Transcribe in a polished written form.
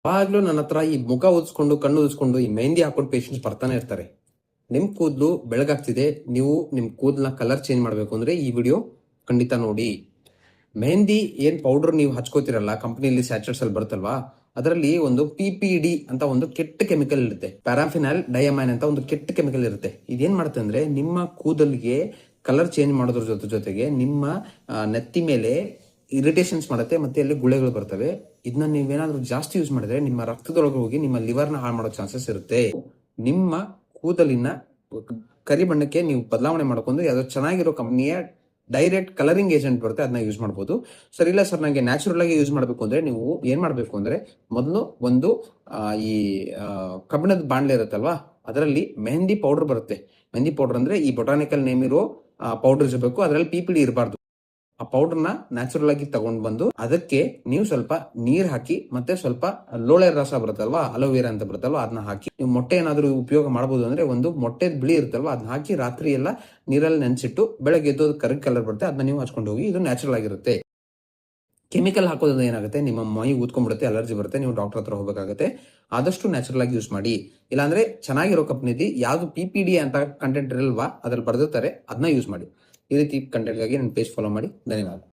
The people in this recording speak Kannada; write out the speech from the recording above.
ಯಾವಾಗ್ಲೂ ನನ್ನ ಹತ್ರ ಈ ಮುಖ ಊದಿಸ್ಕೊಂಡು ಕಣ್ಣು ಊದಿಸ್ಕೊಂಡು ಈ ಮೆಹಂದಿ ಹಾಕೊಂಡು ಪೇಷಂಟ್ಸ್ ಬರ್ತಾನೆ ಇರ್ತಾರೆ. ನಿಮ್ ಕೂದಲು ಬೆಳಗಾಗ್ತಿದೆ, ನೀವು ನಿಮ್ ಕೂದಲನ್ನ ಕಲರ್ ಚೇಂಜ್ ಮಾಡ್ಬೇಕು ಅಂದ್ರೆ ಈ ವಿಡಿಯೋ ಖಂಡಿತ ನೋಡಿ. ಮೆಹಂದಿ ಏನ್ ಪೌಡರ್ ನೀವು ಹಚ್ಕೋತಿರಲ್ಲ, ಕಂಪನಿಯಲ್ಲಿ ಸ್ಯಾಚೆಟ್ಸ್ ಅಲ್ಲಿ ಬರುತ್ತಲ್ವಾ, ಅದರಲ್ಲಿ ಒಂದು PPD ಅಂತ ಒಂದು ಕೆಟ್ಟ ಕೆಮಿಕಲ್ ಇರುತ್ತೆ. ಪ್ಯಾರಾಫಿನಲ್ ಡಯಾಮೈನ್ ಅಂತ ಒಂದು ಕೆಟ್ಟ ಕೆಮಿಕಲ್ ಇರುತ್ತೆ. ಇದೇನ್ ಮಾಡುತ್ತೆ ಅಂದ್ರೆ ನಿಮ್ಮ ಕೂದಲಿಗೆ ಕಲರ್ ಚೇಂಜ್ ಮಾಡೋದ್ರ ಜೊತೆಗೆ ನಿಮ್ಮ ನೆತ್ತಿ ಮೇಲೆ ಇರಿಟೇಷನ್ಸ್ ಮಾಡುತ್ತೆ, ಮತ್ತೆ ಅಲ್ಲಿ ಗುಳೆಗಳು ಬರ್ತವೆ. ಇದನ್ನ ನೀವೇನಾದ್ರೂ ಜಾಸ್ತಿ ಯೂಸ್ ಮಾಡಿದ್ರೆ ನಿಮ್ಮ ರಕ್ತದೊಳಗೆ ಹೋಗಿ ನಿಮ್ಮ ಲಿವರ್ನ ಹಾಳು ಮಾಡೋ ಚಾನ್ಸಸ್ ಇರುತ್ತೆ. ನಿಮ್ಮ ಕೂದಲಿನ ಕರಿ ಬಣ್ಣಕ್ಕೆ ನೀವು ಬದಲಾವಣೆ ಮಾಡ್ಕೊಂಡು ಯಾವ್ದೋ ಚೆನ್ನಾಗಿರೋ ಕಂಪನಿಯ ಡೈರೆಕ್ಟ್ ಕಲರಿಂಗ್ ಏಜೆಂಟ್ ಬರುತ್ತೆ, ಅದನ್ನ ಯೂಸ್ ಮಾಡಬಹುದು. ಸರ್ ಇಲ್ಲ ಸರ್ ನಂಗೆ ನ್ಯಾಚುರಲ್ ಆಗಿ ಯೂಸ್ ಮಾಡಬೇಕು ಅಂದ್ರೆ ನೀವು ಏನ್ ಮಾಡಬೇಕು ಅಂದ್ರೆ ಮೊದಲು ಒಂದು ಈ ಕಬ್ಬಿಣದ ಬಾಣ್ಲೆ ಇರುತ್ತಲ್ವಾ, ಅದರಲ್ಲಿ ಮೆಹಂದಿ ಪೌಡರ್ ಬರುತ್ತೆ. ಮೆಹಂದಿ ಪೌಡರ್ ಅಂದ್ರೆ ಈ ಬೊಟಾನಿಕಲ್ ನೇಮ್ ಇರೋ ಪೌಡರ್ ಇರಬೇಕು, ಅದರಲ್ಲಿ PPD ಇರಬಾರ್ದು. ಆ ಪೌಡರ್ನ ನ್ಯಾಚುರಲ್ ಆಗಿ ತಗೊಂಡ್ ಬಂದು ಅದಕ್ಕೆ ನೀವು ಸ್ವಲ್ಪ ನೀರ್ ಹಾಕಿ ಮತ್ತೆ ಸ್ವಲ್ಪ ಲೋಳೆ ರಸ ಬರುತ್ತಲ್ವಾ, ಅಲೋವೇರಾ ಅಂತ ಬರುತ್ತಲ್ವಾ, ಅದನ್ನ ಹಾಕಿ ನೀವು ಮೊಟ್ಟೆ ಏನಾದ್ರು ಉಪಯೋಗ ಮಾಡಬಹುದು ಅಂದ್ರೆ ಒಂದು ಮೊಟ್ಟೆ ಬಿಳಿ ಇರುತ್ತಲ್ವಾ, ಅದನ್ನ ಹಾಕಿ ರಾತ್ರಿ ಎಲ್ಲ ನೀರಲ್ಲಿ ನೆನ್ಸಿಟ್ಟು ಬೆಳಗ್ಗೆ ಎದ್ದು ಕರಿ ಕಲರ್ ಬರುತ್ತೆ, ಅದನ್ನ ನೀವು ಹಚ್ಕೊಂಡು ಹೋಗಿ. ಇದು ನ್ಯಾಚುರಲ್ ಆಗಿರುತ್ತೆ. ಕೆಮಿಕಲ್ ಹಾಕೋದ್ರಿಂದ ಏನಾಗುತ್ತೆ, ನಿಮ್ಮ ಮೈ ಊದ್ಕೊಂಡ್ಬಿಡುತ್ತೆ, ಅಲರ್ಜಿ ಬರುತ್ತೆ, ನೀವು ಡಾಕ್ಟರ್ ಹತ್ರ ಹೋಗಬೇಕಾಗುತ್ತೆ. ಆದಷ್ಟು ನ್ಯಾಚುರಲ್ ಆಗಿ ಯೂಸ್ ಮಾಡಿ. ಇಲ್ಲಾಂದ್ರೆ ಚೆನ್ನಾಗಿರೋ ಕಂಪ್ನಿದಿ ಯಾವ್ದು PPD ಅಂತ ಕಂಟೆಂಟ್ ಇರಲ್ವಾ ಅದ್ರಲ್ಲಿ ಬರ್ದಿರ್ತಾರೆ, ಅದನ್ನ ಯೂಸ್ ಮಾಡಿ. ಈ ರೀತಿ ಕಂಟೆಂಟ್ಗಾಗಿ ನನ್ನ ಪೇಜ್ ಫಾಲೋ ಮಾಡಿ. ಧನ್ಯವಾದ.